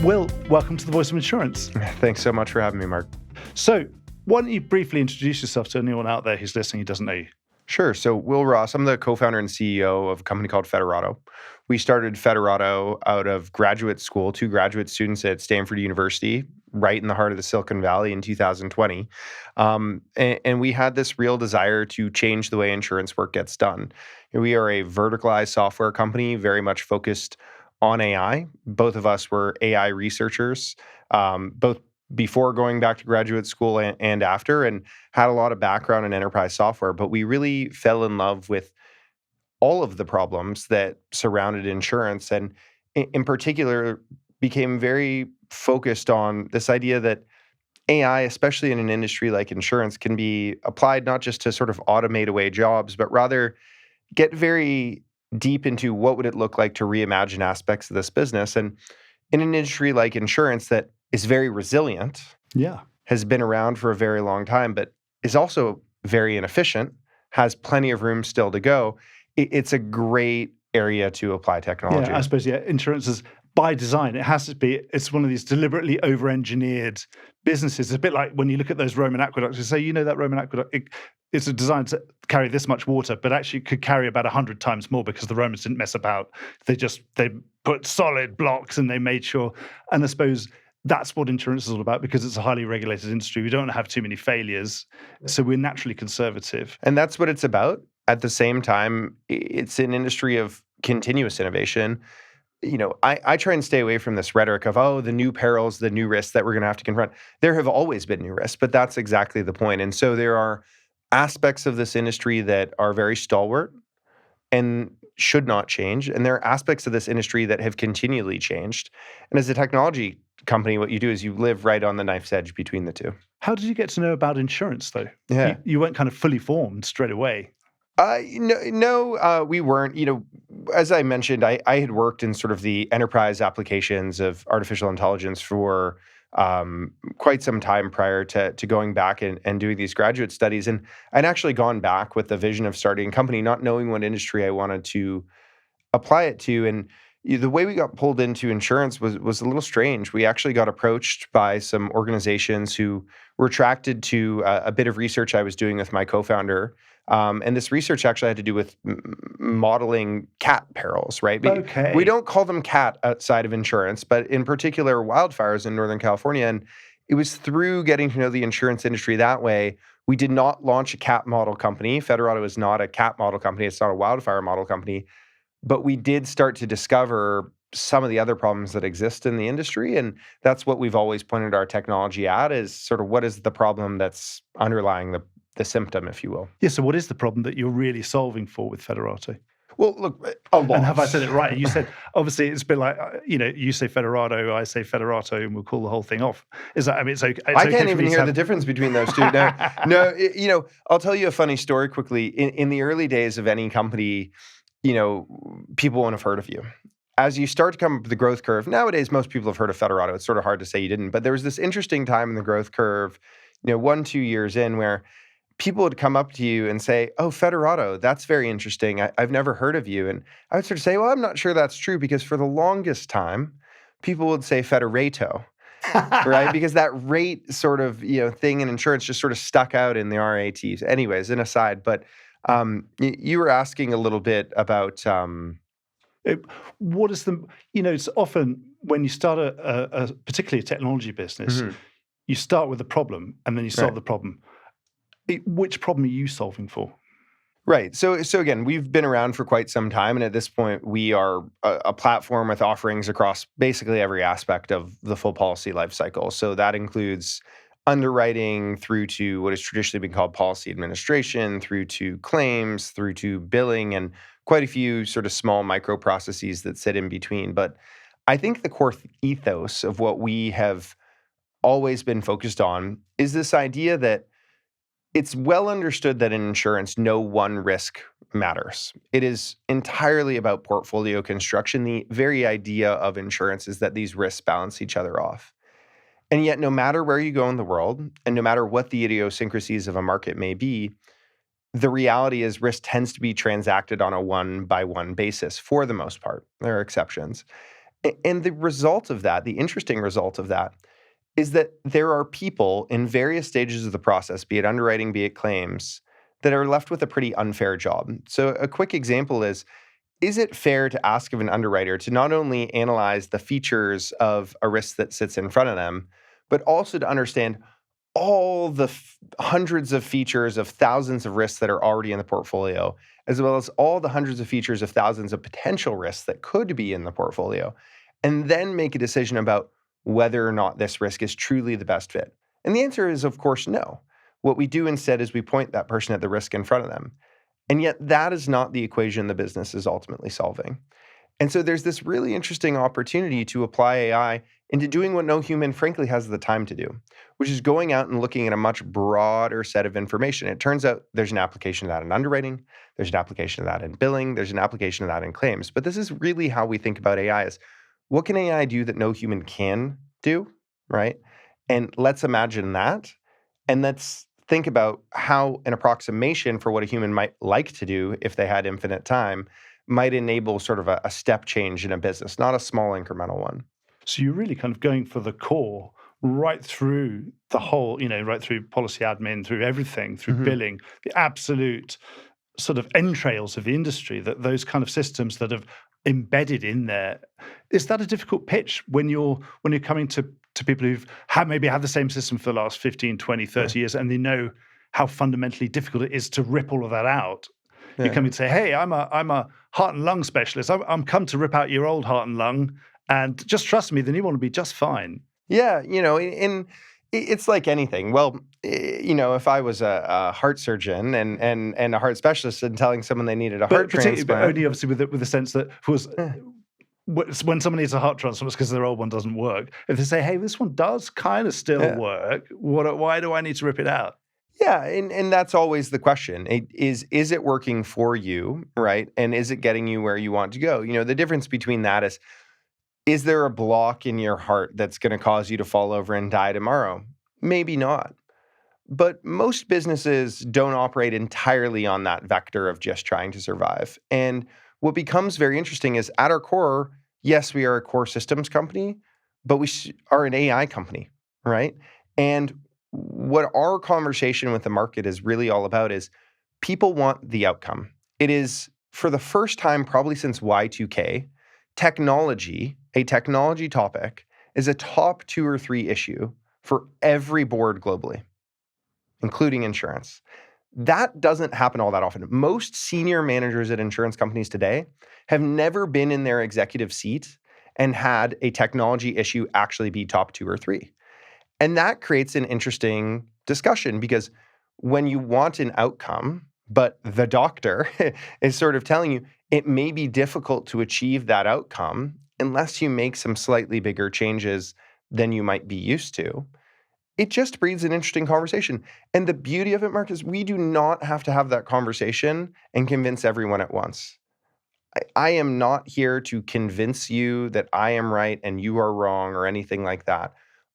Will, welcome to the Voice of Insurance. Thanks so much for having me, Mark. So, why don't you briefly introduce yourself to anyone out there who's listening who doesn't know you? Sure. So Will Ross, I'm the co-founder and CEO of a company called Federato. We started Federato out of graduate school, 2 graduate students at Stanford University, right in the heart of the Silicon Valley in 2020. And we had this real desire to change the way insurance work gets done. We are a verticalized software company, very much focused on AI. Both of us were AI researchers, both before going back to graduate school and after, and had a lot of background in enterprise software. But we really fell in love with all of the problems that surrounded insurance, and in particular became very focused on this idea that AI, especially in an industry like insurance, can be applied not just to sort of automate away jobs, but rather get very deep into what would it look like to reimagine aspects of this business. And in an industry like insurance that is very resilient, has been around for a very long time, but is also very inefficient, has plenty of room still to go, it's a great area to apply technology. Yeah, I suppose, insurance is by design. It has to be, it's one of these deliberately over-engineered businesses. It's a bit like when you look at those Roman aqueducts, you say, that Roman aqueduct, it's designed to carry this much water, but actually could carry about 100 times more because the Romans didn't mess about. They put solid blocks and they made sure, and I suppose that's what insurance is all about, because it's a highly regulated industry. We don't have too many failures, so we're naturally conservative. And that's what it's about. At the same time, it's an industry of continuous innovation. I try and stay away from this rhetoric of, the new perils, the new risks that we're going to have to confront. There have always been new risks, but that's exactly the point. And so there are aspects of this industry that are very stalwart and should not change. And there are aspects of this industry that have continually changed. And as a technology company, what you do is you live right on the knife's edge between the two. How did you get to know about insurance, though? Yeah. You weren't kind of fully formed straight away. No, we weren't. As I mentioned, I had worked in sort of the enterprise applications of artificial intelligence for quite some time prior to going back and doing these graduate studies. And I'd actually gone back with the vision of starting a company, not knowing what industry I wanted to apply it to. And the way we got pulled into insurance was a little strange. We actually got approached by some organizations who were attracted to a bit of research I was doing with my co-founder. And this research actually had to do with modeling cat perils, right? We don't call them cat outside of insurance, but in particular wildfires in Northern California. And it was through getting to know the insurance industry that way. We did not launch a cat model company. Federato is not a cat model company. It's not a wildfire model company. But we did start to discover some of the other problems that exist in the industry. And that's what we've always pointed our technology at, is sort of what is the problem that's underlying the symptom, if you will. Yeah, so what is the problem that you're really solving for with Federato? Well, look, a lot. And have I said it right? You said, obviously, it's been like, you say Federato, I say Federato, and we'll call the whole thing off. Is that, it's okay. I can't even hear the difference between those two. No, I'll tell you a funny story quickly. In the early days of any company, people won't have heard of you. As you start to come up the growth curve, nowadays, most people have heard of Federato. It's sort of hard to say you didn't, but there was this interesting time in the growth curve, 1-2 years in, where people would come up to you and say, "Oh, Federato, that's very interesting. I've never heard of you." And I would sort of say, "Well, I'm not sure that's true," because for the longest time, people would say Federato, right? Because that rate sort of thing in insurance just sort of stuck out in the RATs. Anyways, an aside, but you were asking a little bit about what is the it's often when you start a particularly a technology business, you start with a problem and then you solve the problem. Which problem are you solving for? Right. So again, we've been around for quite some time, and at this point, we are a platform with offerings across basically every aspect of the full policy life cycle. So that includes underwriting through to what has traditionally been called policy administration, through to claims, through to billing, and quite a few sort of small micro processes that sit in between. But I think the core ethos of what we have always been focused on is this idea that it's well understood that in insurance, no one risk matters. It is entirely about portfolio construction. The very idea of insurance is that these risks balance each other off. And yet, no matter where you go in the world, and no matter what the idiosyncrasies of a market may be, the reality is risk tends to be transacted on a one-by-one basis for the most part. There are exceptions. And the result of that, the interesting result of that, is that there are people in various stages of the process, be it underwriting, be it claims, that are left with a pretty unfair job. So a quick example is it fair to ask of an underwriter to not only analyze the features of a risk that sits in front of them, but also to understand all the hundreds of features of thousands of risks that are already in the portfolio, as well as all the hundreds of features of thousands of potential risks that could be in the portfolio, and then make a decision about whether or not this risk is truly the best fit? And the answer is, of course, no. What we do instead is we point that person at the risk in front of them. And yet that is not the equation the business is ultimately solving. And so there's this really interesting opportunity to apply AI into doing what no human, frankly, has the time to do, which is going out and looking at a much broader set of information. It turns out there's an application of that in underwriting, there's an application of that in billing, there's an application of that in claims. But this is really how we think about AI is, what can AI do that no human can do, right? And let's imagine that. And let's think about how an approximation for what a human might like to do if they had infinite time might enable sort of a step change in a business, not a small incremental one. So you're really kind of going for the core right through the whole, right through policy admin, through everything, through billing, the absolute sort of entrails of the industry, that those kind of systems that have embedded in there. Is that a difficult pitch when you're coming to people who've maybe had the same system for the last 15, 20, 30 years, and they know how fundamentally difficult it is to rip all of that out? You come and say, "Hey, I'm a heart and lung specialist. I'm come to rip out your old heart and lung, and just trust me, the new one will be just fine." Yeah, and it's like anything. Well, if I was a heart surgeon and a heart specialist and telling someone they needed a heart transplant, but only obviously with the sense that when someone needs a heart transplant, it's because their old one doesn't work. If they say, "Hey, this one does kind of still work, why do I need to rip it out?" Yeah, and that's always the question. Is it working for you, right? And is it getting you where you want to go? The difference between that is there a block in your heart that's going to cause you to fall over and die tomorrow? Maybe not. But most businesses don't operate entirely on that vector of just trying to survive. And what becomes very interesting is at our core, yes, we are a core systems company, but we are an AI company, right? And what our conversation with the market is really all about is people want the outcome. It is, for the first time probably since Y2K, a technology topic, is a top 2 or 3 issue for every board globally, including insurance. That doesn't happen all that often. Most senior managers at insurance companies today have never been in their executive seat and had a technology issue actually be top 2 or 3. And that creates an interesting discussion, because when you want an outcome, but the doctor is sort of telling you it may be difficult to achieve that outcome unless you make some slightly bigger changes than you might be used to, it just breeds an interesting conversation. And the beauty of it, Mark, is we do not have to have that conversation and convince everyone at once. I am not here to convince you that I am right and you are wrong or anything like that.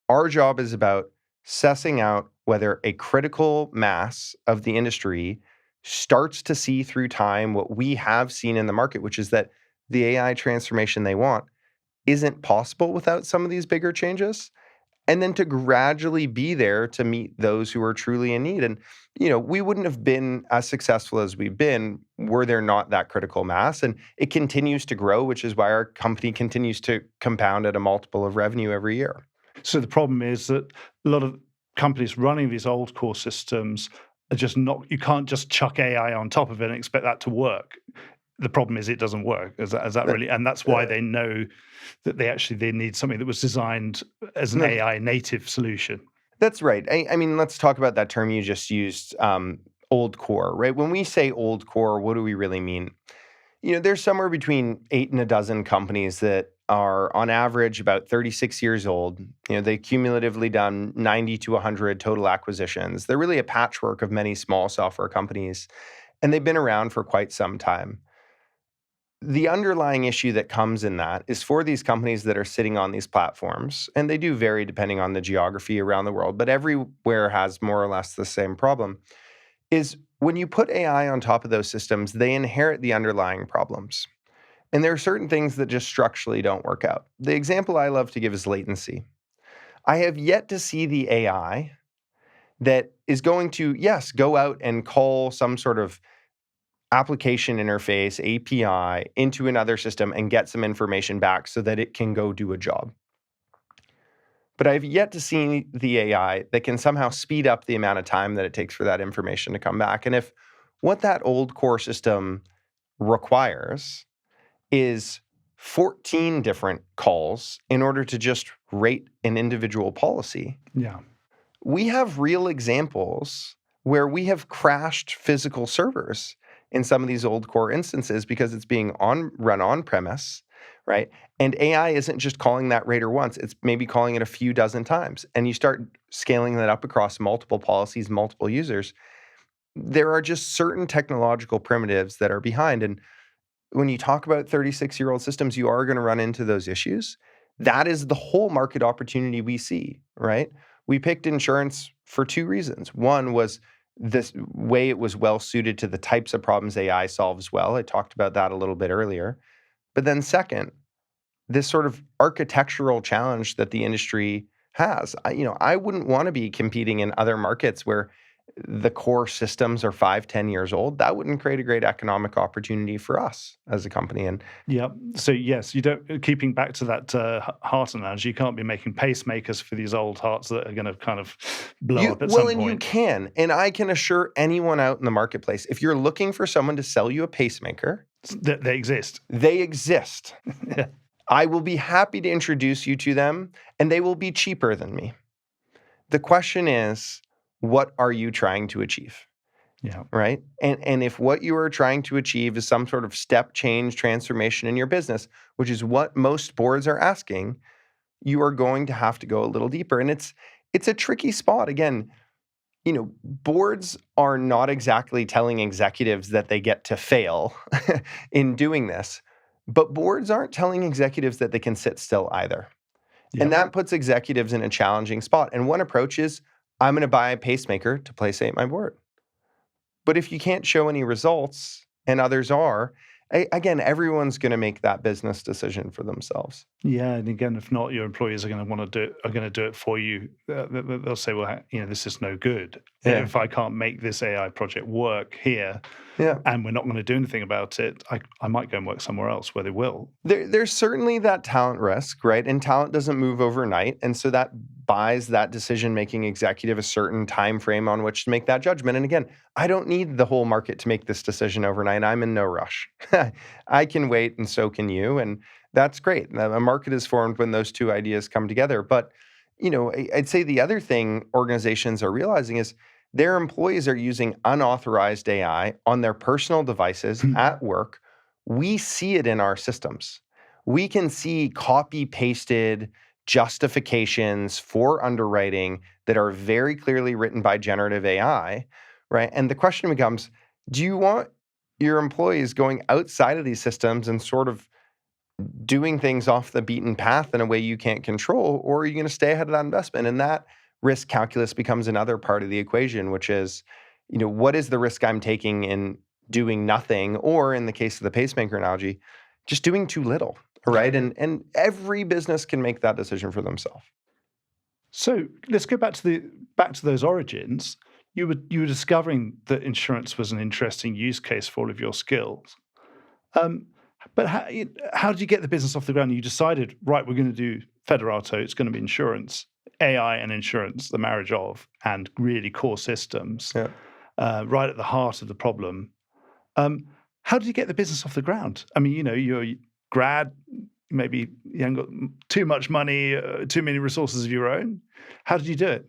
Our job is about sussing out whether a critical mass of the industry starts to see through time what we have seen in the market, which is that the AI transformation they want isn't possible without some of these bigger changes. And then to gradually be there to meet those who are truly in need. And, we wouldn't have been as successful as we've been were there not that critical mass. And it continues to grow, which is why our company continues to compound at a multiple of revenue every year. So the problem is that a lot of companies running these old core systems are just not, you can't just chuck AI on top of it and expect that to work. The problem is it doesn't work. Is that really? And that's why they know that they need something that was designed as an AI native solution. That's right. I mean, let's talk about that term you just used, old core, right? When we say old core, what do we really mean? There's somewhere between 8 and a dozen companies that are on average about 36 years old. They cumulatively done 90 to 100 total acquisitions. They're really a patchwork of many small software companies, and they've been around for quite some time. The underlying issue that comes in that is for these companies that are sitting on these platforms, and they do vary depending on the geography around the world, but everywhere has more or less the same problem, is when you put AI on top of those systems, they inherit the underlying problems. And there are certain things that just structurally don't work out. The example I love to give is latency. I have yet to see the AI that is going to, yes, go out and call some sort of application interface, API, into another system and get some information back so that it can go do a job. But I've yet to see the AI that can somehow speed up the amount of time that it takes for that information to come back. And if what that old core system requires is 14 different calls in order to just rate an individual policy, Yeah. we have real examples where we have crashed physical servers in some of these old core instances because it's being run on premise, right? And AI isn't just calling that rater once, it's maybe calling it a few dozen times. And you start scaling that up across multiple policies, multiple users. There are just certain technological primitives that are behind. And when you talk about 36-year-old systems, you are going to run into those issues. That is the whole market opportunity we see, right? We picked insurance for two reasons. One was this way it was well suited to the types of problems AI solves well. I talked about that a little bit earlier. But then second, this sort of architectural challenge that the industry has. I wouldn't want to be competing in other markets where the core systems are 5-10 years old. That wouldn't create a great economic opportunity for us as a company. And Yeah. So yes, you don't. Keeping back to that heart analogy, you can't be making pacemakers for these old hearts that are going to kind of blow up at some point. you can. And I can assure anyone out in the marketplace, if you're looking for someone to sell you a pacemaker, They exist. they exist. Yeah. I will be happy to introduce you to them, and they will be cheaper than me. The question is, what are you trying to achieve? Yeah. Right? And if what you are trying to achieve is some sort of step change transformation in your business, which is what most boards are asking, you are going to have to go a little deeper. And it's a tricky spot. Again, boards are not exactly telling executives that they get to fail in doing this, but boards aren't telling executives that they can sit still either. Yeah. And that puts executives in a challenging spot. And one approach is, I'm going to buy a pacemaker to placate my board. But if you can't show any results and others are, again, everyone's going to make that business decision for themselves. Yeah, and again, if not, your employees are going to want to do it for you. They'll say, "Well, this is no good. Yeah. If I can't make this AI project work here, Yeah. and we're not going to do anything about it, I might go and work somewhere else where they will." There's certainly that talent risk, right? And talent doesn't move overnight, and so that buys that decision-making executive a certain time frame on which to make that judgment. And again, I don't need the whole market to make this decision overnight. I'm in no rush. I can wait, and so can you, and that's great. A market is formed when those two ideas come together. But I'd say the other thing organizations are realizing is their employees are using unauthorized AI on their personal devices at work. We see it in our systems. We can see copy-pasted justifications for underwriting that are very clearly written by generative AI, right? And the question becomes, do you want your employees going outside of these systems and sort of doing things off the beaten path in a way you can't control, or are you going to stay ahead of that investment? And that risk calculus becomes another part of the equation, which is, what is the risk I'm taking in doing nothing, or in the case of the pacemaker analogy, just doing too little, right? And every business can make that decision for themselves. So let's go back to those origins. You were discovering that insurance was an interesting use case for all of your skills. But how did you get the business off the ground? You decided, right, we're going to do Federato. It's going to be insurance, AI and insurance, the marriage of, and really core systems, right at the heart of the problem. How did you get the business off the ground? I mean, you're a grad, maybe you haven't got too much money, too many resources of your own. How did you do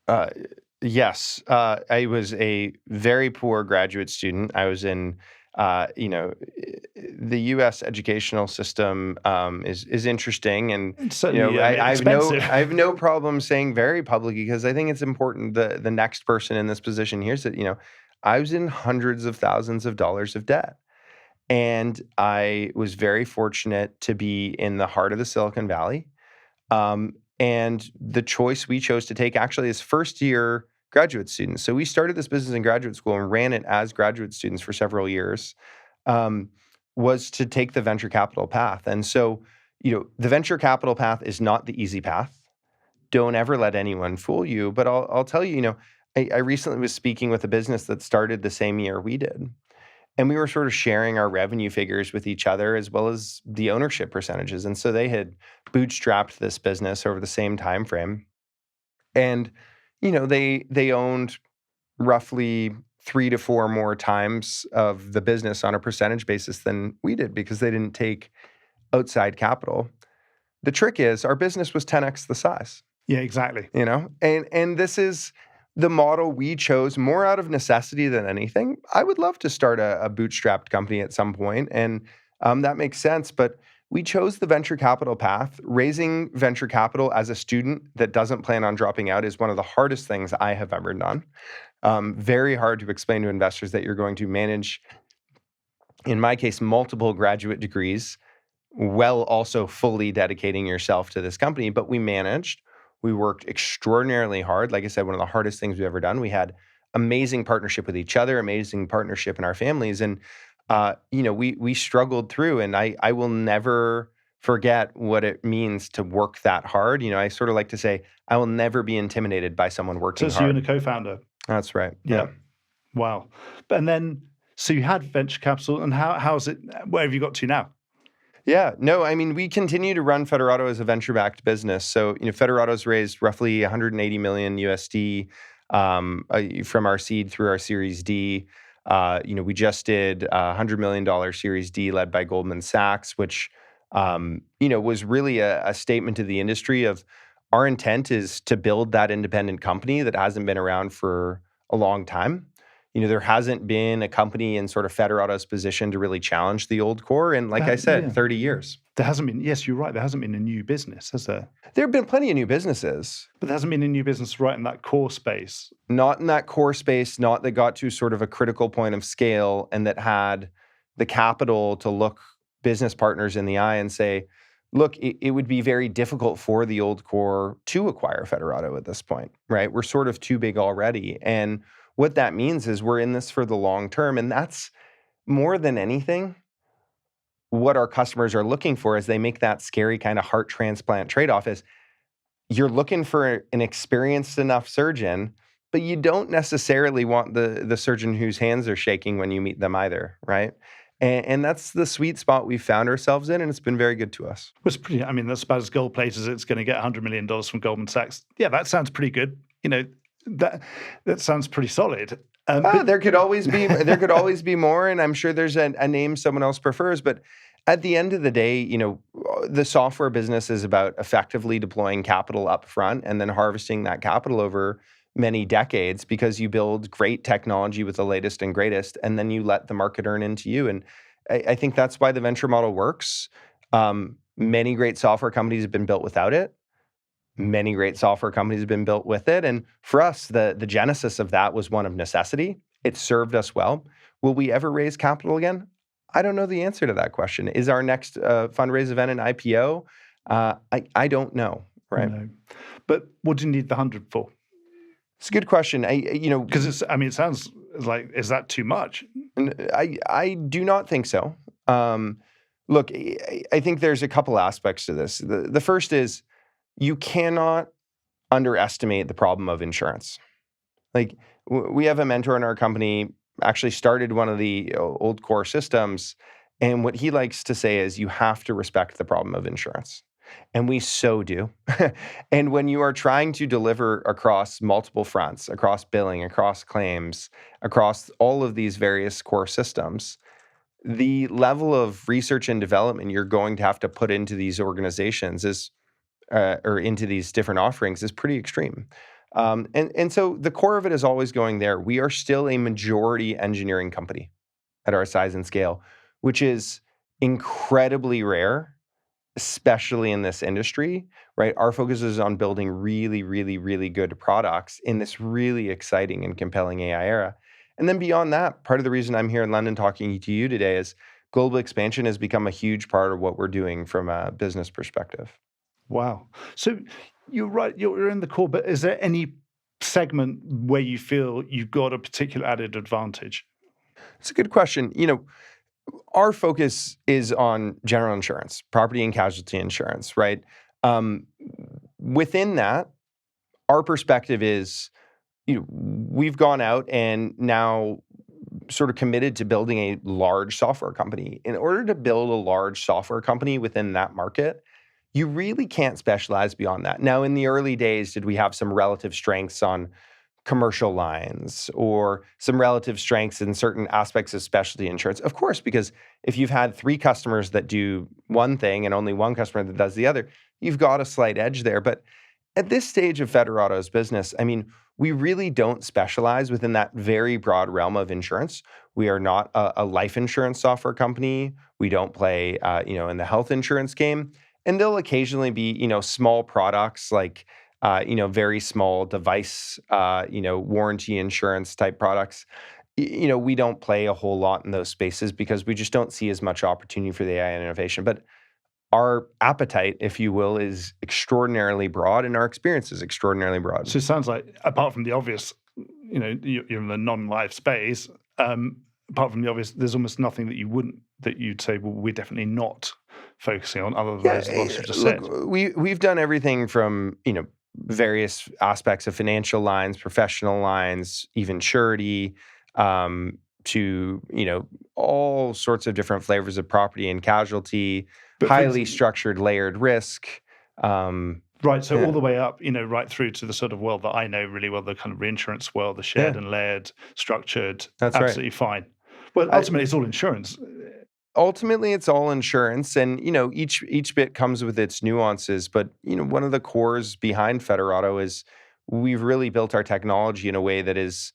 it? Yes, I was a very poor graduate student. I was in the U.S. educational system is interesting, and I have no problem saying very publicly, because I think it's important. The next person in this position hears that I was in hundreds of thousands of dollars of debt, and I was very fortunate to be in the heart of the Silicon Valley. And the choice we chose to take actually is first year graduate students. So we started this business in graduate school and ran it as graduate students for several years. was to take the venture capital path. And so, the venture capital path is not the easy path. Don't ever let anyone fool you. But I'll tell you, I recently was speaking with a business that started the same year we did. And we were sort of sharing our revenue figures with each other as well as the ownership percentages. And so they had bootstrapped this business over the same time frame. And, they owned roughly 3 to 4 more times of the business on a percentage basis than we did because they didn't take outside capital. The trick is our business was 10x the size. Yeah, exactly. And this is the model we chose more out of necessity than anything. I would love to start a bootstrapped company at some point, and that makes sense. But we chose the venture capital path. Raising venture capital as a student that doesn't plan on dropping out is one of the hardest things I have ever done. Very hard to explain to investors that you're going to manage, in my case, multiple graduate degrees, while also fully dedicating yourself to this company. But we managed. We worked extraordinarily hard. Like I said, one of the hardest things we've ever done. We had amazing partnership with each other, amazing partnership in our families. And, we struggled through. And I will never forget what it means to work that hard. I sort of like to say, I will never be intimidated by someone working So hard. you and a co-founder. That's right. Yeah. Wow. And then, so you had venture capital, and how's it, where have you got to now? Yeah, no, I mean, we continue to run Federado as a venture-backed business. So, Federado's raised roughly 180 million USD from our seed through our Series D. We just did a $100 million Series D led by Goldman Sachs, which, was really a statement to the industry of our intent is to build that independent company that hasn't been around for a long time. There hasn't been a company in sort of Federado's position to really challenge the old core in, like I said, 30 years. There hasn't been, yes, you're right, there hasn't been a new business, has there? There have been plenty of new businesses. But there hasn't been a new business right in that core space. Not in that core space, not that got to sort of a critical point of scale and that had the capital to look business partners in the eye and say, look, it would be very difficult for the old core to acquire Federado at this point, right? We're sort of too big already. And what that means is we're in this for the long term. And that's more than anything what our customers are looking for as they make that scary kind of heart transplant trade-off is you're looking for an experienced enough surgeon, but you don't necessarily want the surgeon whose hands are shaking when you meet them either, right? And that's the sweet spot we've found ourselves in, and it's been very good to us. It's pretty, that's about as gold plated as it's going to get $100 million from Goldman Sachs. Yeah, that sounds pretty good. That sounds pretty solid. There could always be more, and I'm sure there's a name someone else prefers. But at the end of the day, the software business is about effectively deploying capital up front and then harvesting that capital over many decades because you build great technology with the latest and greatest, and then you let the market earn into you. And I think that's why the venture model works. Many great software companies have been built without it. Many great software companies have been built with it. And for us, the genesis of that was one of necessity. It served us well. Will we ever raise capital again? I don't know the answer to that question. Is our next fundraise event an IPO? I don't know, right? No. But what do you need the 100 for? It's a good question. Because it sounds like, is that too much? I do not think so. Look, I think there's a couple aspects to this. The first is, you cannot underestimate the problem of insurance. Like, we have a mentor in our company, actually started one of the old core systems, and what he likes to say is you have to respect the problem of insurance. And we so do. And when you are trying to deliver across multiple fronts, across billing, across claims, across all of these various core systems, the level of research and development you're going to have to put into these organizations is or into these different offerings is pretty extreme. And so the core of it is always going there. We are still a majority engineering company at our size and scale, which is incredibly rare, especially in this industry, right? Our focus is on building really, really, really good products in this really exciting and compelling AI era. And then beyond that, part of the reason I'm here in London talking to you today is global expansion has become a huge part of what we're doing from a business perspective. Wow. So you're right, you're in the core, but is there any segment where you feel you've got a particular added advantage? It's a good question. Our focus is on general insurance, property and casualty insurance, right? Within that, our perspective is, we've gone out and now sort of committed to building a large software company. In order to build a large software company within that market, you really can't specialize beyond that. Now, in the early days, did we have some relative strengths on commercial lines or some relative strengths in certain aspects of specialty insurance? Of course, because if you've had 3 customers that do one thing and only one customer that does the other, you've got a slight edge there. But at this stage of Federato's business, I mean, we really don't specialize within that very broad realm of insurance. We are not a life insurance software company. We don't play, in the health insurance game. And there'll occasionally be, small products like, very small device, warranty insurance type products. We don't play a whole lot in those spaces because we just don't see as much opportunity for the AI and innovation. But our appetite, if you will, is extraordinarily broad, and our experience is extraordinarily broad. So it sounds like, apart from the obvious, you're in the non-life space. Apart from the obvious, there's almost nothing that you'd say, well, we're definitely not focusing on, other than those ones you just said. We've done everything from various aspects of financial lines, professional lines, even surety, to all sorts of different flavors of property and casualty. But highly structured, layered risk. Right, so all the way up, right through to the sort of world that I know really well, the kind of reinsurance world, the shared and layered, structured. That's absolutely fine. Well, ultimately, it's all insurance. Ultimately, it's all insurance, and each bit comes with its nuances. But one of the cores behind Federato is we've really built our technology in a way that is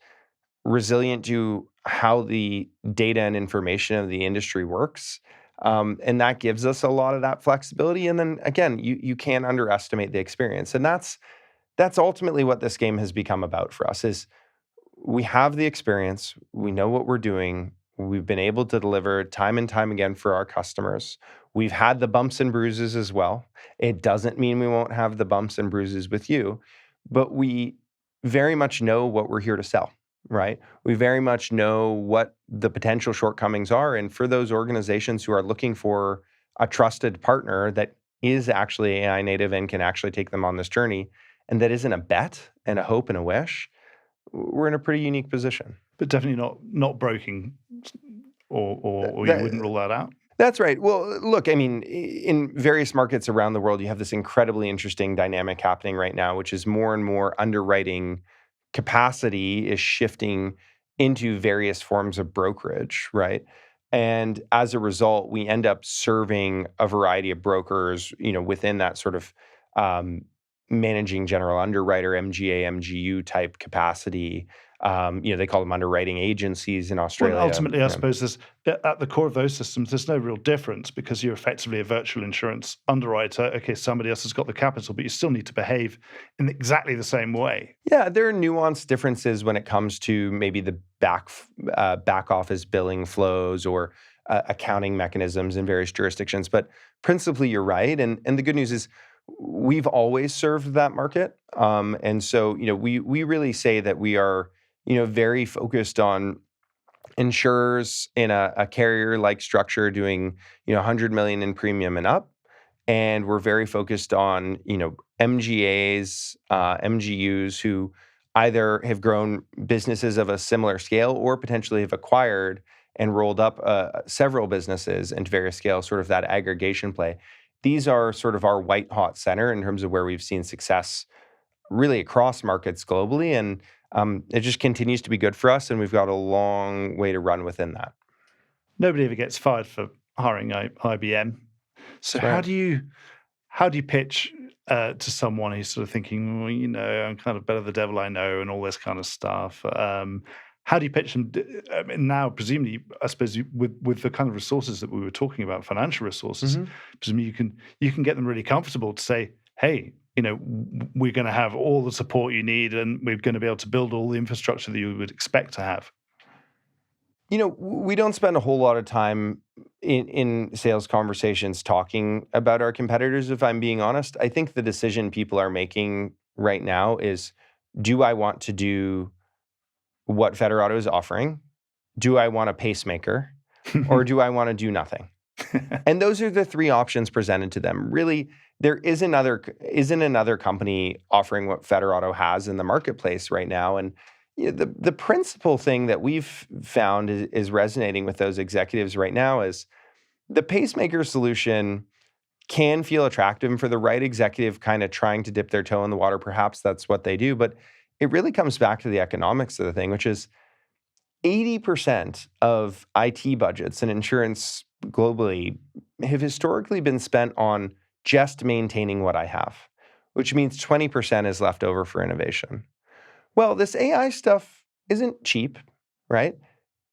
resilient to how the data and information of the industry works. And that gives us a lot of that flexibility. And then again, you can't underestimate the experience. And that's ultimately what this game has become about for us is we have the experience, we know what we're doing, we've been able to deliver time and time again for our customers. We've had the bumps and bruises as well. It doesn't mean we won't have the bumps and bruises with you, but we very much know what we're here to sell. Right? We very much know what the potential shortcomings are. And for those organizations who are looking for a trusted partner that is actually AI native and can actually take them on this journey, and that isn't a bet and a hope and a wish, we're in a pretty unique position. But definitely not broking, or you wouldn't rule that out? That's right. Well, look, I mean, in various markets around the world, you have this incredibly interesting dynamic happening right now, which is more and more underwriting capacity is shifting into various forms of brokerage, right? And as a result, we end up serving a variety of brokers, within that sort of managing general underwriter, MGA, MGU type capacity. They call them underwriting agencies in Australia. Well, ultimately, I suppose there's, at the core of those systems, there's no real difference because you're effectively a virtual insurance underwriter. Okay, somebody else has got the capital, but you still need to behave in exactly the same way. Yeah, there are nuanced differences when it comes to maybe the back office billing flows or accounting mechanisms in various jurisdictions. But principally, you're right. And the good news is we've always served that market. And so, we really say that we are very focused on insurers in a carrier-like structure doing, 100 million in premium and up. And we're very focused on, MGAs, MGUs who either have grown businesses of a similar scale or potentially have acquired and rolled up several businesses into various scales, sort of that aggregation play. These are sort of our white hot center in terms of where we've seen success really across markets globally. And it just continues to be good for us, and we've got a long way to run within that. Nobody ever gets fired for hiring IBM. So how do you pitch to someone who's sort of thinking, well, I'm kind of better the devil I know and all this kind of stuff? How do you pitch them? I mean, now, presumably, I suppose with the kind of resources that we were talking about, financial resources, presumably you can get them really comfortable to say, hey, we're going to have all the support you need, and we're going to be able to build all the infrastructure that you would expect to have. We don't spend a whole lot of time in sales conversations talking about our competitors, if I'm being honest. I think the decision people are making right now is, do I want to do what Federato is offering? Do I want a pacemaker? or do I want to do nothing? And those are the three options presented to them. Really, there isn't another company offering what Federado has in the marketplace right now. And the principal thing that we've found is resonating with those executives right now is the pacemaker solution can feel attractive, and for the right executive kind of trying to dip their toe in the water, perhaps that's what they do. But it really comes back to the economics of the thing, which is 80% of IT budgets and insurance globally have historically been spent on just maintaining what I have, which means 20% is left over for innovation. Well, this AI stuff isn't cheap, right?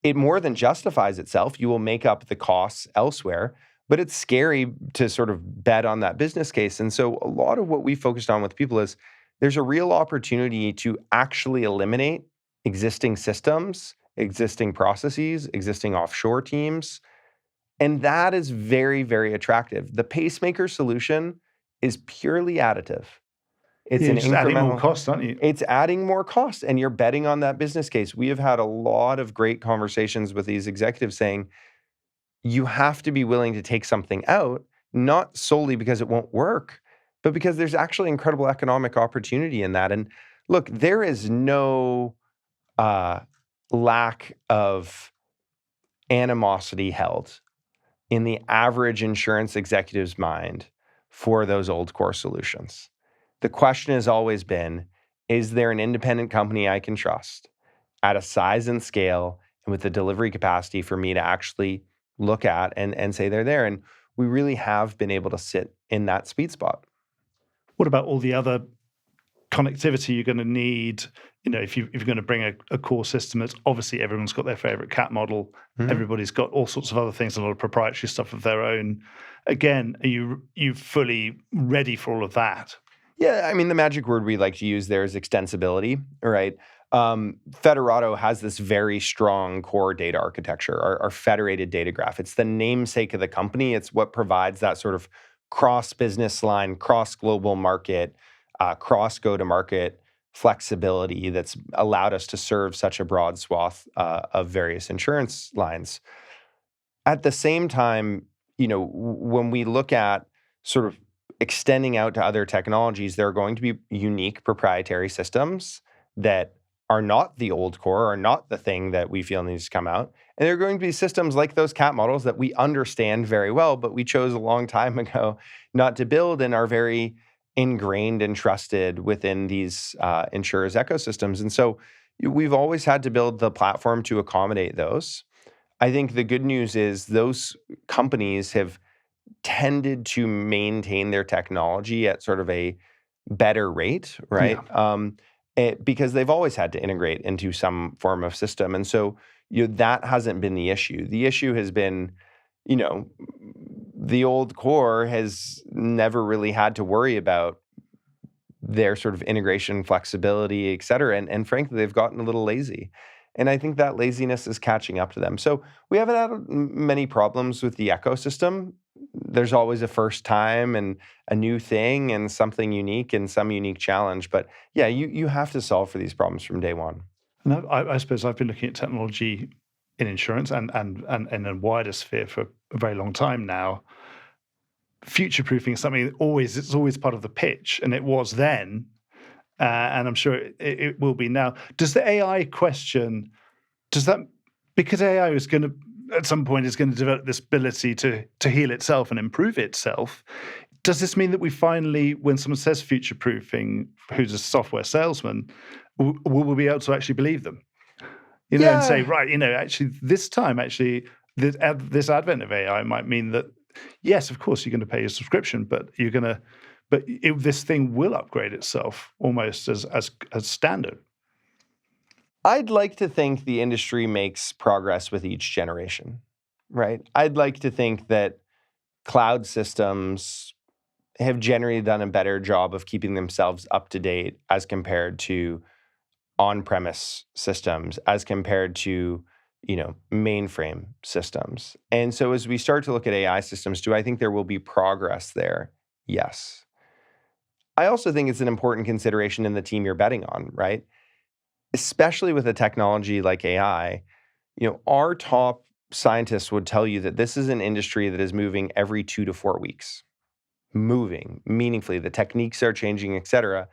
It more than justifies itself. You will make up the costs elsewhere, but it's scary to sort of bet on that business case. And so a lot of what we focused on with people is there's a real opportunity to actually eliminate existing systems, existing processes, existing offshore teams. And that is very, very attractive. The pacemaker solution is purely additive. It's You're an just adding more incremental cost, aren't you? It's adding more cost, and you're betting on that business case. We have had a lot of great conversations with these executives saying, you have to be willing to take something out, not solely because it won't work, but because there's actually incredible economic opportunity in that. And look, there is no lack of animosity held in the average insurance executive's mind for those old core solutions. The question has always been, is there an independent company I can trust at a size and scale and with the delivery capacity for me to actually look at and say they're there? And we really have been able to sit in that sweet spot. What about all the other connectivity you're going to need? If you're going to bring a core system, that's obviously everyone's got their favorite cat model. Mm-hmm. Everybody's got all sorts of other things, a lot of proprietary stuff of their own. Again, are you fully ready for all of that? Yeah, I mean, the magic word we like to use there is extensibility, right? Federado has this very strong core data architecture, our federated data graph. It's the namesake of the company. It's what provides that sort of cross-business line, cross-global market, cross-go-to-market flexibility that's allowed us to serve such a broad swath of various insurance lines. At the same time, when we look at sort of extending out to other technologies, there are going to be unique proprietary systems that are not the old core, are not the thing that we feel needs to come out. And there are going to be systems like those cat models that we understand very well, but we chose a long time ago not to build and are very ingrained and trusted within these insurers' ecosystems. And so we've always had to build the platform to accommodate those. I think the good news is those companies have tended to maintain their technology at sort of a better rate, right? Yeah. Because they've always had to integrate into some form of system. And so that hasn't been the issue. The issue has been, the old core has never really had to worry about their sort of integration, flexibility, et cetera. And frankly, they've gotten a little lazy. And I think that laziness is catching up to them. So we haven't had many problems with the ecosystem. There's always a first time and a new thing and something unique and some unique challenge. But yeah, you have to solve for these problems from day one. And I suppose I've been looking at technology in insurance and in a wider sphere for a very long time now. Future-proofing is something it's always part of the pitch, and it was then, and I'm sure it will be now. Does the AI question, because AI is going to, at some point, is going to develop this ability to heal itself and improve itself, does this mean that we finally, when someone says future-proofing, who's a software salesman, will we be able to actually believe them? And say, right, actually, this time, this advent of AI might mean that, yes, of course, you're going to pay your subscription, but this thing will upgrade itself almost as standard. I'd like to think the industry makes progress with each generation, right? I'd like to think that cloud systems have generally done a better job of keeping themselves up to date as compared to on-premise systems, as compared to mainframe systems. And so as we start to look at AI systems, do I think there will be progress there? Yes. I also think it's an important consideration in the team you're betting on, right? Especially with a technology like AI, our top scientists would tell you that this is an industry that is moving every 2 to 4 weeks, moving meaningfully. The techniques are changing, et cetera.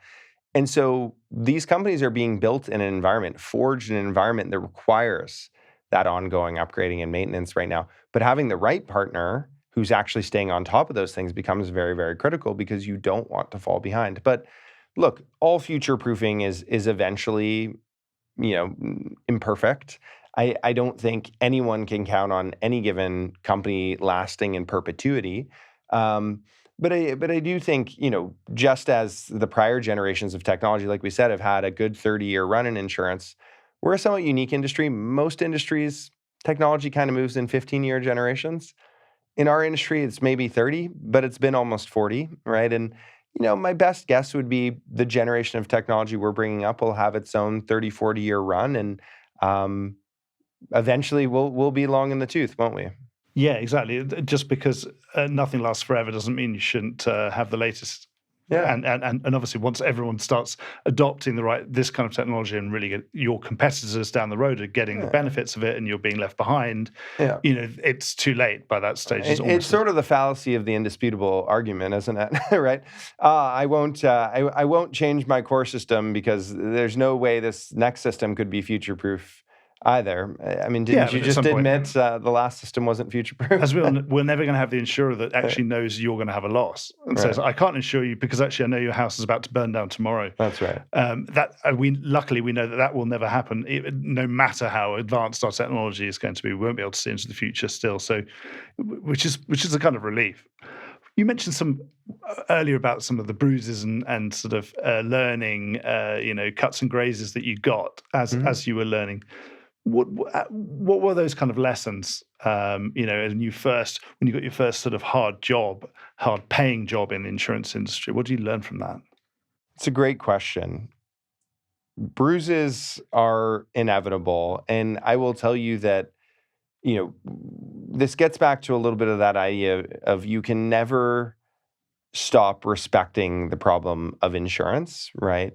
And so these companies are being built in an environment, forged in an environment that requires that ongoing upgrading and maintenance right now. But having the right partner who's actually staying on top of those things becomes very, very critical because you don't want to fall behind. But look, all future proofing is eventually, imperfect. I don't think anyone can count on any given company lasting in perpetuity. But I do think, just as the prior generations of technology, like we said, have had a good 30-year run in insurance, we're a somewhat unique industry. Most industries, technology kind of moves in 15-year generations. In our industry, it's maybe 30, but it's been almost 40, right? And, my best guess would be the generation of technology we're bringing up will have its own 30, 40-year run. And eventually we'll be long in the tooth, won't we? Yeah, exactly. Just because nothing lasts forever doesn't mean you shouldn't have the latest. Yeah. And obviously, once everyone starts adopting this kind of technology, and really your competitors down the road are getting the benefits of it, and you're being left behind, it's too late by that stage. It's sort of the fallacy of the indisputable argument, isn't it? Right? I won't change my core system because there's no way this next system could be future-proof either. I mean, didn't you just admit the last system wasn't future-proof? As we're never going to have the insurer that actually knows you're going to have a loss and says, "I can't insure you because actually I know your house is about to burn down tomorrow." That's right. Luckily we know that will never happen. No matter how advanced our technology is going to be, we won't be able to see into the future still. So, which is a kind of relief. You mentioned earlier about some of the bruises and sort of learning, cuts and grazes that you got as you were learning. What were those kind of lessons? When you got your first sort of hard paying job in the insurance industry, what did you learn from that? It's a great question. Bruises are inevitable, and I will tell you that, this gets back to a little bit of that idea of you can never stop respecting the problem of insurance, right?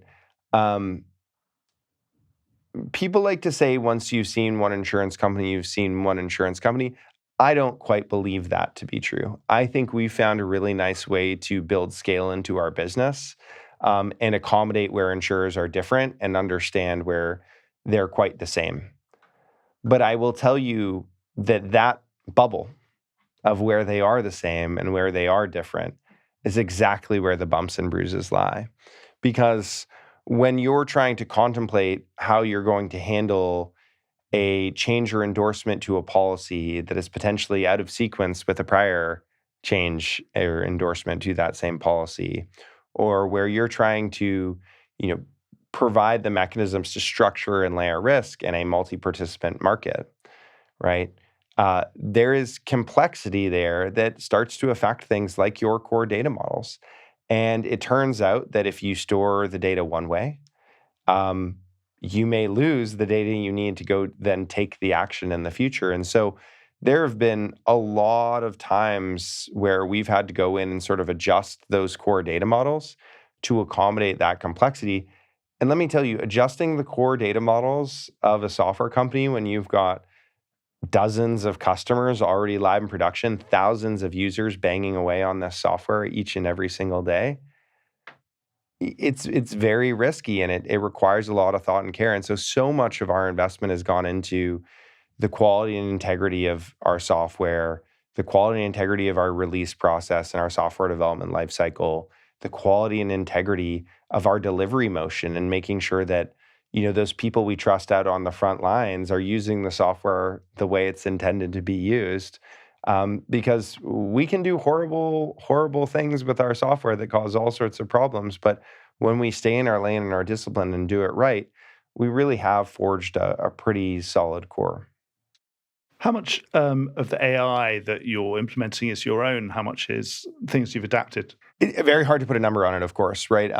People like to say once you've seen one insurance company, you've seen one insurance company. I don't quite believe that to be true. I think we found a really nice way to build scale into our business and accommodate where insurers are different and understand where they're quite the same. But I will tell you that bubble of where they are the same and where they are different is exactly where the bumps and bruises lie. Because when you're trying to contemplate how you're going to handle a change or endorsement to a policy that is potentially out of sequence with a prior change or endorsement to that same policy, or where you're trying to, provide the mechanisms to structure and layer risk in a multi-participant market, right? There is complexity there that starts to affect things like your core data models. And it turns out that if you store the data one way, you may lose the data you need to go then take the action in the future. And so there have been a lot of times where we've had to go in and sort of adjust those core data models to accommodate that complexity. And let me tell you, adjusting the core data models of a software company when you've got dozens of customers already live in production, thousands of users banging away on this software each and every single day, it's very risky, and it requires a lot of thought and care. And so much of our investment has gone into the quality and integrity of our software, the quality and integrity of our release process and our software development lifecycle, the quality and integrity of our delivery motion, and making sure that those people we trust out on the front lines are using the software the way it's intended to be used. Because we can do horrible, horrible things with our software that cause all sorts of problems. But when we stay in our lane and our discipline and do it right, we really have forged a pretty solid core. How much of the AI that you're implementing is your own? How much is things you've adapted? Very hard to put a number on it, of course, right?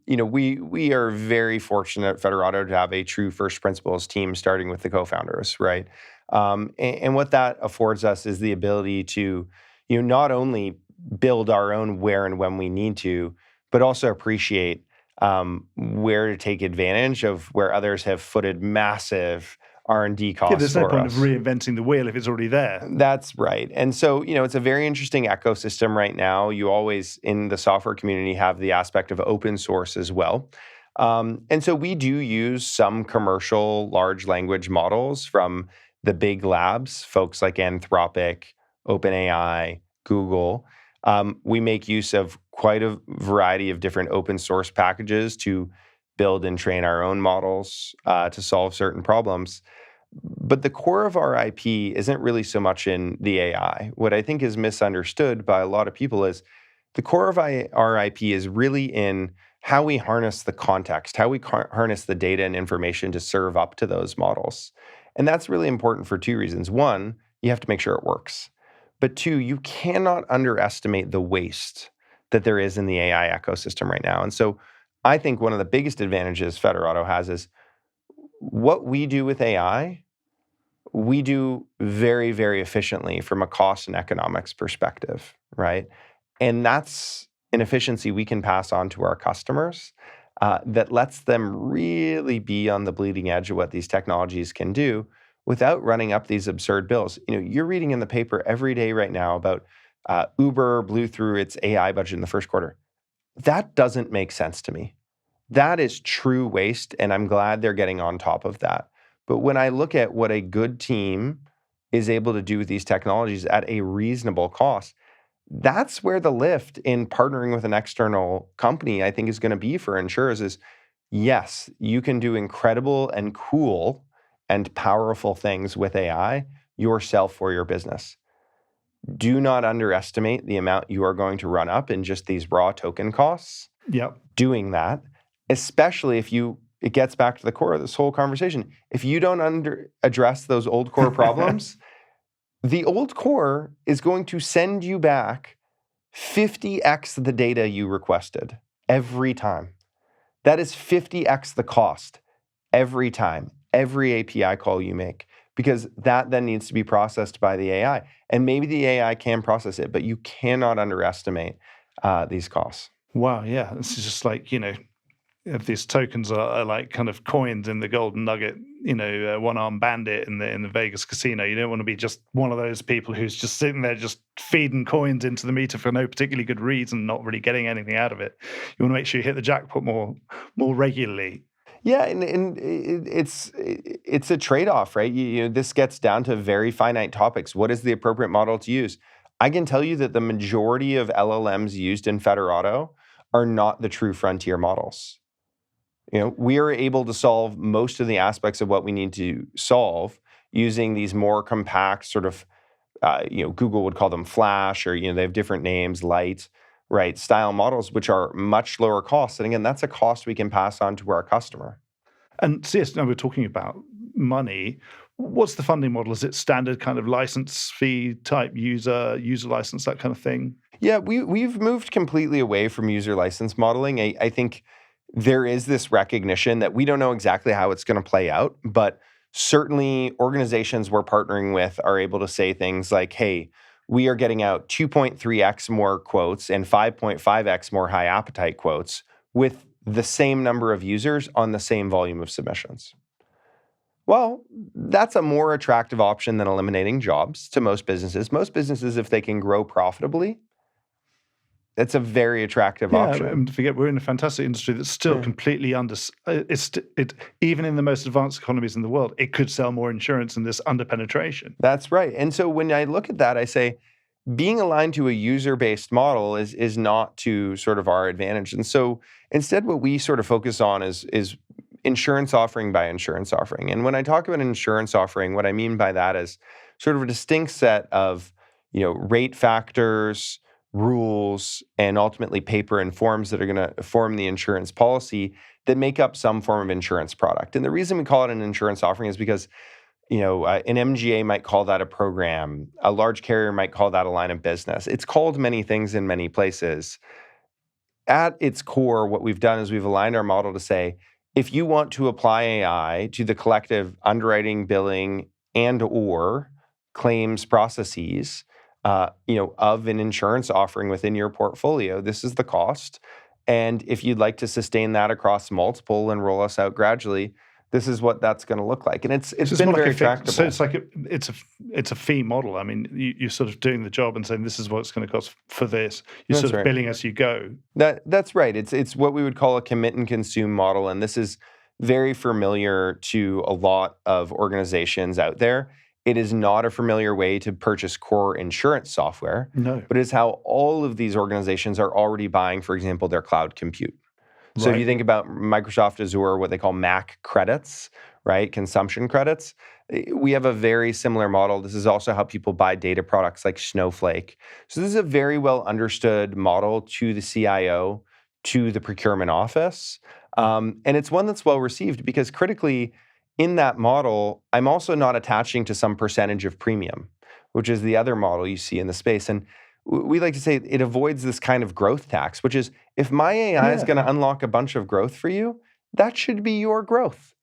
We are very fortunate at Federato to have a true first principles team, starting with the co-founders, right? And what that affords us is the ability to, not only build our own where and when we need to, but also appreciate where to take advantage of where others have footed massive R&D Yeah, costs there's no for point of us. reinventing the wheel if it's already there. That's right. And so, it's a very interesting ecosystem right now. You always, in the software community, have the aspect of open source as well. And so we do use some commercial large language models from the big labs, folks like Anthropic, OpenAI, Google. We make use of quite a variety of different open source packages to build and train our own models to solve certain problems. But the core of our IP isn't really so much in the AI. What I think is misunderstood by a lot of people is the core of our IP is really in how we harness the context, how we harness the data and information to serve up to those models. And that's really important for two reasons. One, you have to make sure it works. But two, you cannot underestimate the waste that there is in the AI ecosystem right now. And so I think one of the biggest advantages Federado has is what we do with AI, we do very, very efficiently from a cost and economics perspective, right? And that's an efficiency we can pass on to our customers that lets them really be on the bleeding edge of what these technologies can do without running up these absurd bills. You're reading in the paper every day right now about Uber blew through its AI budget in the first quarter. That doesn't make sense to me. That is true waste, and I'm glad they're getting on top of that. But when I look at what a good team is able to do with these technologies at a reasonable cost, that's where the lift in partnering with an external company, I think, is going to be for insurers is, yes, you can do incredible and cool and powerful things with AI yourself or your business. Do not underestimate the amount you are going to run up in just these raw token costs Yep. doing that, especially if it gets back to the core of this whole conversation. If you don't address those old core problems, the old core is going to send you back 50x the data you requested every time. That is 50x the cost every time, every API call you make, because that then needs to be processed by the AI. And maybe the AI can process it, but you cannot underestimate these costs. Wow, yeah. This is just like, if these tokens are like kind of coins in the golden nugget, one-armed bandit in the Vegas casino. You don't want to be just one of those people who's just sitting there just feeding coins into the meter for no particularly good reason, not really getting anything out of it. You want to make sure you hit the jackpot more regularly. Yeah, and it's a trade-off, right? This gets down to very finite topics. What is the appropriate model to use? I can tell you that the majority of LLMs used in Federado are not the true frontier models. We are able to solve most of the aspects of what we need to solve using these more compact sort of, Google would call them flash, or, they have different names, light, right, style models, which are much lower cost. And again, that's a cost we can pass on to our customer. And CS, now we're talking about money. What's the funding model? Is it standard kind of license fee type user license, that kind of thing? Yeah, we've moved completely away from user license modeling. I think there is this recognition that we don't know exactly how it's going to play out, but certainly organizations we're partnering with are able to say things like, hey, we are getting out 2.3x more quotes and 5.5x more high appetite quotes with the same number of users on the same volume of submissions. Well, that's a more attractive option than eliminating jobs to most businesses. Most businesses, if they can grow profitably, it's a very attractive option. And forget we're in a fantastic industry that's still completely even in the most advanced economies in the world, it could sell more insurance in this under-penetration. That's right. And so when I look at that, I say being aligned to a user-based model is not to sort of our advantage. And so instead, what we sort of focus on is insurance offering by insurance offering. And when I talk about an insurance offering, what I mean by that is sort of a distinct set of rate factors, rules, and ultimately paper and forms that are going to form the insurance policy that make up some form of insurance product. And the reason we call it an insurance offering is because, an MGA might call that a program. A large carrier might call that a line of business. It's called many things in many places. At its core, what we've done is we've aligned our model to say, if you want to apply AI to the collective underwriting, billing, and or claims processes, of an insurance offering within your portfolio, this is the cost. And if you'd like to sustain that across multiple and roll us out gradually, this is what that's going to look like. And it's So been more like very a attractive. So it's like it's a fee model. I mean, you're sort of doing the job and saying this is what it's going to cost for this. You're That's sort of billing as you go. That's right. It's what we would call a commit and consume model, and this is very familiar to a lot of organizations out there. It is not a familiar way to purchase core insurance software, No. but it's how all of these organizations are already buying, for example, their cloud compute. So if you think about Microsoft Azure, what they call Mac credits, right? Consumption credits. We have a very similar model. This is also how people buy data products like Snowflake. So this is a very well understood model to the CIO, to the procurement office. And it's one that's well received because critically in that model, I'm also not attaching to some percentage of premium, which is the other model you see in the space. And we like to say it avoids this kind of growth tax, which is if my AI is going to unlock a bunch of growth for you, that should be your growth.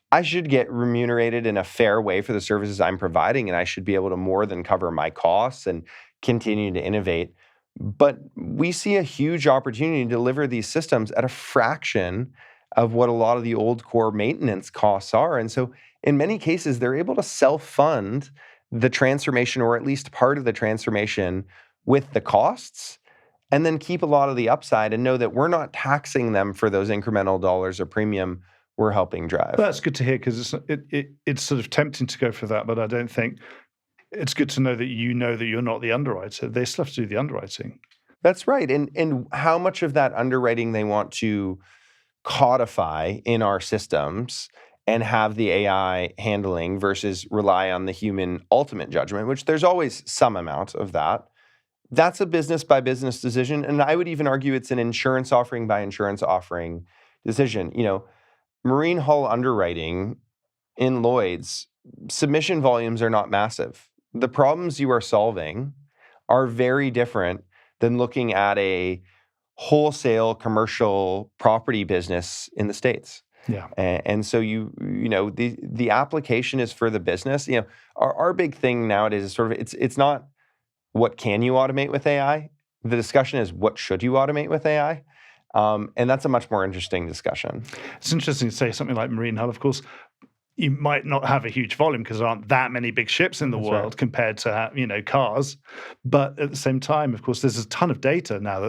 I should get remunerated in a fair way for the services I'm providing, and I should be able to more than cover my costs and continue to innovate. But we see a huge opportunity to deliver these systems at a fraction of what a lot of the old core maintenance costs are. And so in many cases, they're able to self-fund the transformation, or at least part of the transformation, with the costs, and then keep a lot of the upside and know that we're not taxing them for those incremental dollars of premium we're helping drive. That's good to hear because it's sort of tempting to go for that, but I don't think it's good to know that you're not the underwriter. They still have to do the underwriting. That's right. And how much of that underwriting they want to codify in our systems and have the AI handling versus rely on the human ultimate judgment, which there's always some amount of that. That's a business by business decision. And I would even argue it's an insurance offering by insurance offering decision. Marine hull underwriting in Lloyd's, submission volumes are not massive. The problems you are solving are very different than looking at a wholesale commercial property business in the States. Yeah. And so the application is for the business. Our big thing nowadays is sort of it's not what can you automate with AI? The discussion is what should you automate with AI? And that's a much more interesting discussion. It's interesting to say something like marine hull. Of course, you might not have a huge volume because there aren't that many big ships in the world compared to cars. But at the same time, of course, there's a ton of data now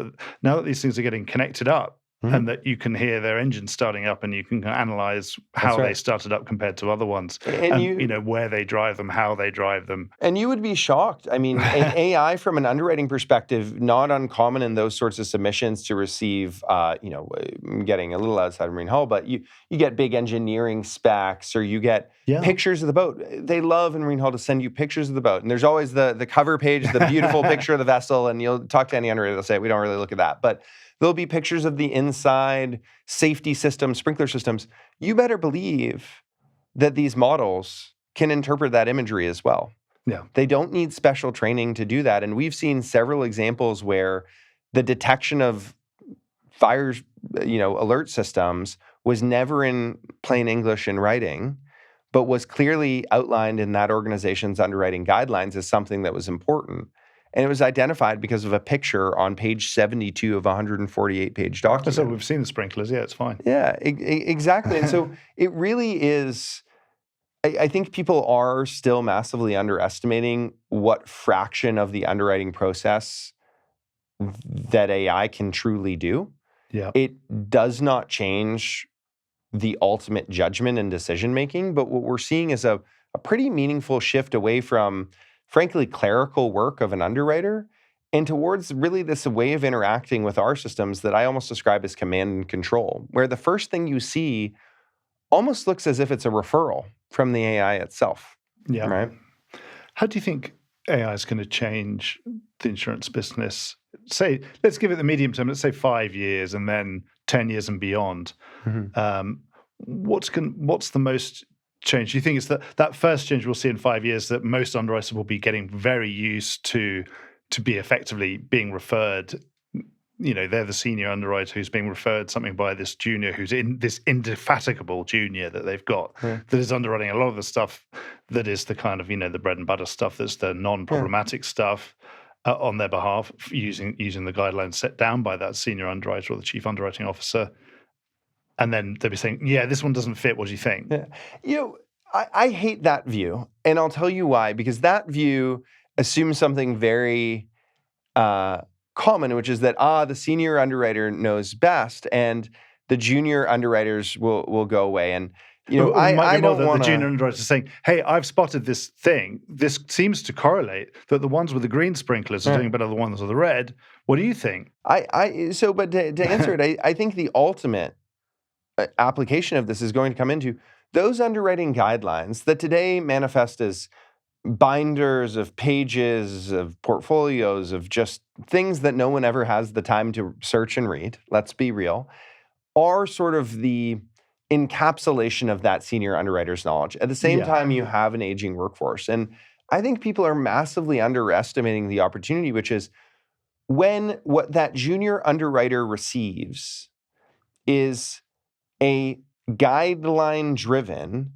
that these things are getting connected up. And that you can hear their engines starting up, and you can analyze how they started up compared to other ones, and where they drive them, how they drive them. And you would be shocked. I mean, AI from an underwriting perspective, not uncommon in those sorts of submissions to receive. I'm getting a little outside of marine hull, but you get big engineering specs, or you get pictures of the boat. They love in marine hull to send you pictures of the boat, and there's always the cover page, the beautiful picture of the vessel, and you'll talk to any underwriter, they'll say we don't really look at that, but there'll be pictures of the inside, safety systems, sprinkler systems. You better believe that these models can interpret that imagery as well. Yeah. They don't need special training to do that. And we've seen several examples where the detection of fires, alert systems was never in plain English in writing, but was clearly outlined in that organization's underwriting guidelines as something that was important. And it was identified because of a picture on page 72 of a 148-page document. So we've seen the sprinklers. Yeah, it's fine. Yeah, exactly. And so it really is, I think people are still massively underestimating what fraction of the underwriting process that AI can truly do. Yeah. It does not change the ultimate judgment and decision-making, but what we're seeing is a pretty meaningful shift away from, frankly, clerical work of an underwriter and towards really this way of interacting with our systems that I almost describe as command and control, where the first thing you see almost looks as if it's a referral from the AI itself. Yeah. Right? How do you think AI is going to change the insurance business? Say, let's give it the medium term, let's say 5 years and then 10 years and beyond. Mm-hmm. What's the most change? Do you think it's that first change we'll see in 5 years that most underwriters will be getting very used to be effectively being referred? They're the senior underwriter who's being referred something by this junior who's in this indefatigable junior that they've got that is underwriting a lot of the stuff that is the kind of, the bread and butter stuff that's the non-problematic stuff on their behalf using the guidelines set down by that senior underwriter or the chief underwriting officer. and then they'll be saying, yeah, this one doesn't fit. What do you think? Yeah. You know, I hate that view, and I'll tell you why. Because that view assumes something very common, which is that the senior underwriter knows best, and the junior underwriters will go away. And Or it might I be more don't that want the junior underwriter is saying, hey, I've spotted this thing. This seems to correlate that the ones with the green sprinklers are doing better than the ones with the red. What do you think? But to answer it, I think the ultimate application of this is going to come into those underwriting guidelines that today manifest as binders of pages, of portfolios, of just things that no one ever has the time to search and read, let's be real, are sort of the encapsulation of that senior underwriter's knowledge. At the same Yeah. time, you have an aging workforce. And I think people are massively underestimating the opportunity, which is when what that junior underwriter receives is a guideline-driven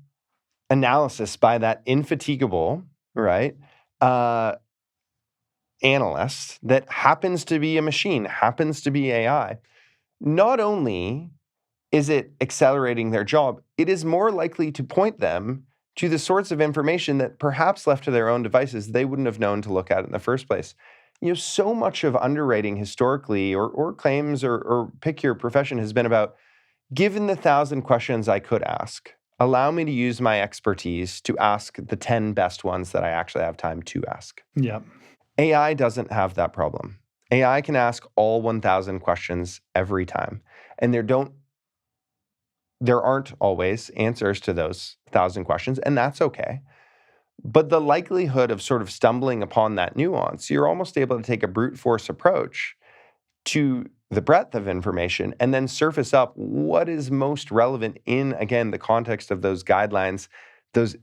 analysis by that infatigable, right, analyst that happens to be a machine, happens to be AI. Not only is it accelerating their job, it is more likely to point them to the sorts of information that perhaps left to their own devices they wouldn't have known to look at in the first place. So much of underwriting historically, or claims, or pick your profession, has been about, given the 1,000 questions I could ask, allow me to use my expertise to ask the 10 best ones that I actually have time to ask. Yeah. AI doesn't have that problem. AI can ask all 1,000 questions every time. And there aren't always answers to those 1,000 questions, and that's okay. But the likelihood of sort of stumbling upon that nuance, you're almost able to take a brute force approach to the breadth of information and then surface up what is most relevant in, again, the context of those guidelines, those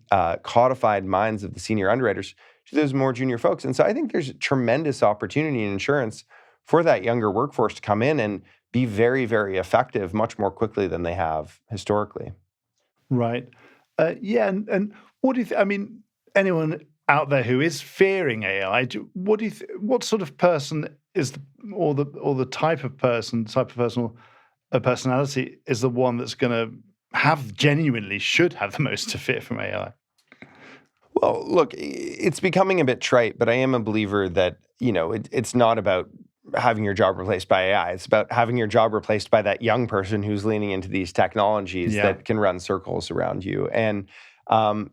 codified minds of the senior underwriters to those more junior folks. And so I think there's a tremendous opportunity in insurance for that younger workforce to come in and be very, very effective much more quickly than they have historically. Right. Yeah. And what do you think? I mean, anyone out there who is fearing AI, what do you what sort of person is the type of personality is the one that's going to should have the most to fear from AI? Well, look, it's becoming a bit trite, but I am a believer that, it's not about having your job replaced by AI. It's about having your job replaced by that young person who's leaning into these technologies that can run circles around you. And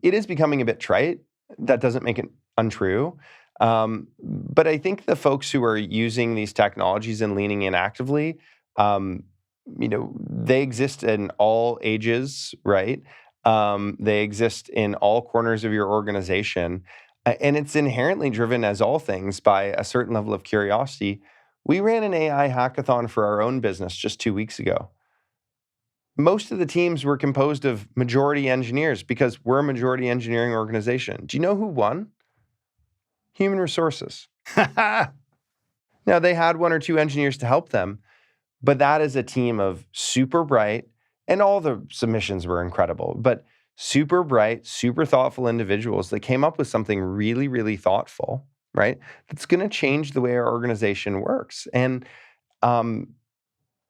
it is becoming a bit trite. That doesn't make it untrue. But I think the folks who are using these technologies and leaning in actively, they exist in all ages, right? They exist in all corners of your organization. And it's inherently driven, as all things, by a certain level of curiosity. We ran an AI hackathon for our own business just 2 weeks ago. Most of the teams were composed of majority engineers because we're a majority engineering organization. Do you know who won? Human resources. Now, they had 1 or 2 engineers to help them, but that is a team of super bright, and all the submissions were incredible, but super bright, super thoughtful individuals that came up with something really, really thoughtful, right? That's going to change the way our organization works. And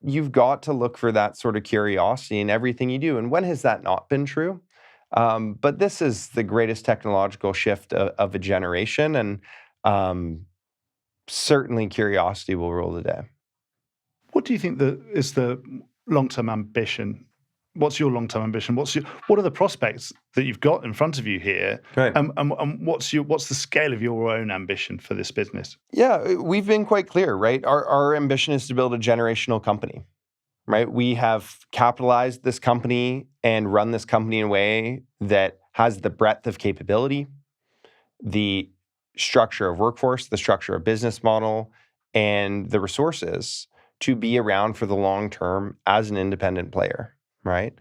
you've got to look for that sort of curiosity in everything you do. And when has that not been true? But this is the greatest technological shift of a generation. And certainly curiosity will rule the day. What do you think is the long-term ambition? What's your long-term ambition? What are the prospects that you've got in front of you here? Right. And what's the scale of your own ambition for this business? Yeah, we've been quite clear, right? Our ambition is to build a generational company, right? We have capitalized this company and run this company in a way that has the breadth of capability, the structure of workforce, the structure of business model, and the resources to be around for the long term as an independent player, right?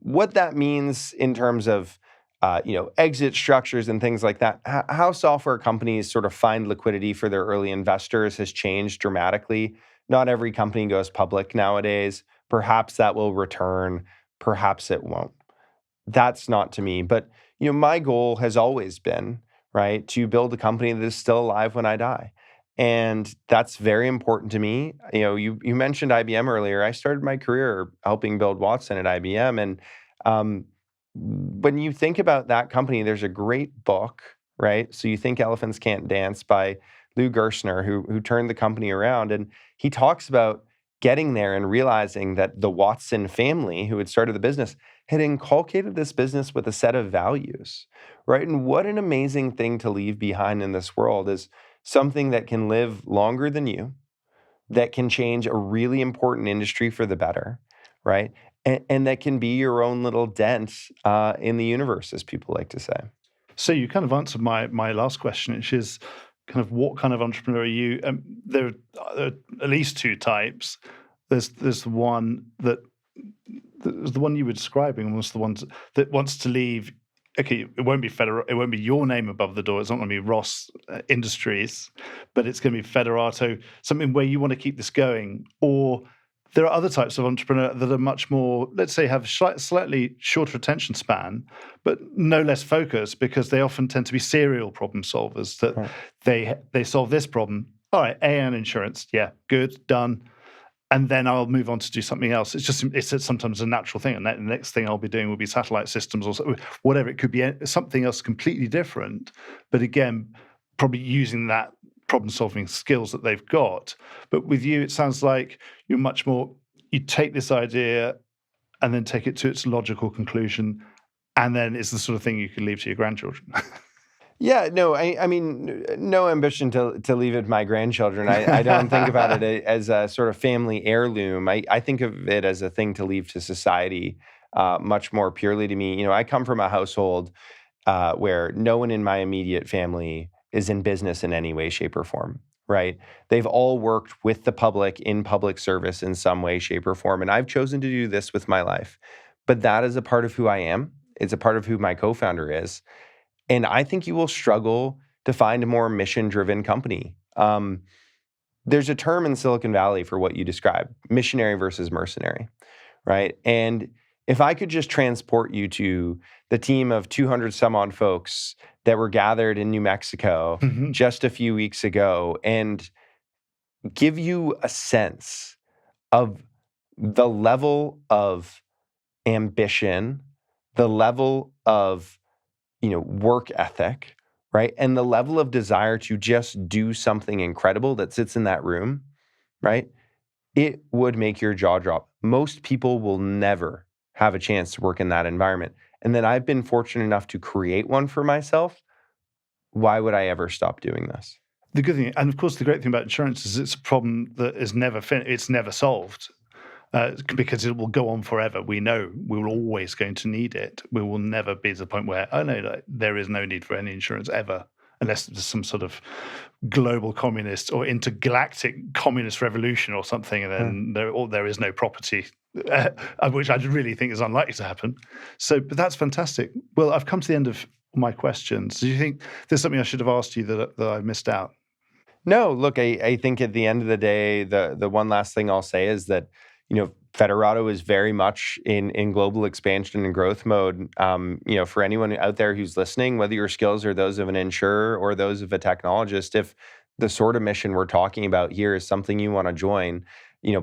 What that means in terms of exit structures and things like that, how software companies sort of find liquidity for their early investors has changed dramatically. Not every company goes public nowadays. Perhaps that will return, perhaps it won't. That's not to me. But my goal has always been, right, to build a company that is still alive when I die. And that's very important to me. You mentioned IBM earlier. I started my career helping build Watson at IBM. And when you think about that company, there's a great book, right? So You Think Elephants Can't Dance by Lou Gerstner, who turned the company around. And he talks about getting there and realizing that the Watson family, who had started the business, had inculcated this business with a set of values, right? And what an amazing thing to leave behind in this world is something that can live longer than you, that can change a really important industry for the better, right? And that can be your own little dent in the universe, as people like to say. So you kind of answered my last question, which is kind of what kind of entrepreneur are you? There are at least two types. There's the one you were describing was the one that wants to leave. Okay, it won't be your name above the door. It's not going to be Ross Industries, but it's going to be Federato, something where you want to keep this going. Or there are other types of entrepreneur that are much more, let's say, have slightly shorter attention span, but no less focus, because they often tend to be serial problem solvers. That right. They solve this problem. All right, AN insurance, yeah, good, done. And then I'll move on to do something else. It's sometimes a natural thing. And the next thing I'll be doing will be satellite systems or whatever. It could be something else completely different. But again, probably using that problem-solving skills that they've got. But with you, it sounds like you're much more, you take this idea and then take it to its logical conclusion. And then it's the sort of thing you could leave to your grandchildren. Yeah, no, I mean, no ambition to leave it to my grandchildren. I don't think about it as a sort of family heirloom. I think of it as a thing to leave to society, much more purely to me. I come from a household where no one in my immediate family is in business in any way, shape, or form, right? They've all worked with the public in public service in some way, shape, or form. And I've chosen to do this with my life. But that is a part of who I am. It's a part of who my co-founder is. And I think you will struggle to find a more mission-driven company. There's a term in Silicon Valley for what you described, missionary versus mercenary, right? And if I could just transport you to the team of 200 some odd folks that were gathered in New Mexico just a few weeks ago and give you a sense of the level of ambition, the level of work ethic, right? And the level of desire to just do something incredible that sits in that room, right? It would make your jaw drop. Most people will never have a chance to work in that environment. And then I've been fortunate enough to create one for myself. Why would I ever stop doing this? The good thing, and of course, the great thing about insurance is it's a problem that is never it's never solved. Because it will go on forever. We know we will always going to need it. We will never be to the point where, there is no need for any insurance ever, unless there's some sort of global communist or intergalactic communist revolution or something, and then there is no property, which I really think is unlikely to happen. So, but that's fantastic. Well, I've come to the end of my questions. Do you think there's something I should have asked you that I missed out? No, look, I think at the end of the day, the one last thing I'll say is that Federato is very much in global expansion and growth mode. For anyone out there who's listening, whether your skills are those of an insurer or those of a technologist, if the sort of mission we're talking about here is something you want to join,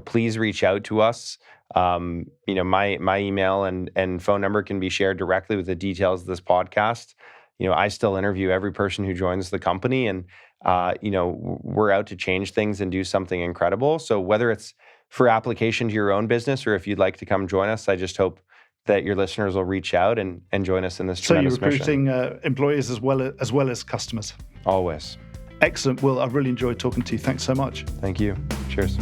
please reach out to us. My email and phone number can be shared directly with the details of this podcast. I still interview every person who joins the company, and we're out to change things and do something incredible. So whether it's for application to your own business, or if you'd like to come join us, I just hope that your listeners will reach out and join us in this tremendous mission. So you're recruiting employees as well as customers? Always. Excellent. Well, I've really enjoyed talking to you. Thanks so much. Thank you. Cheers.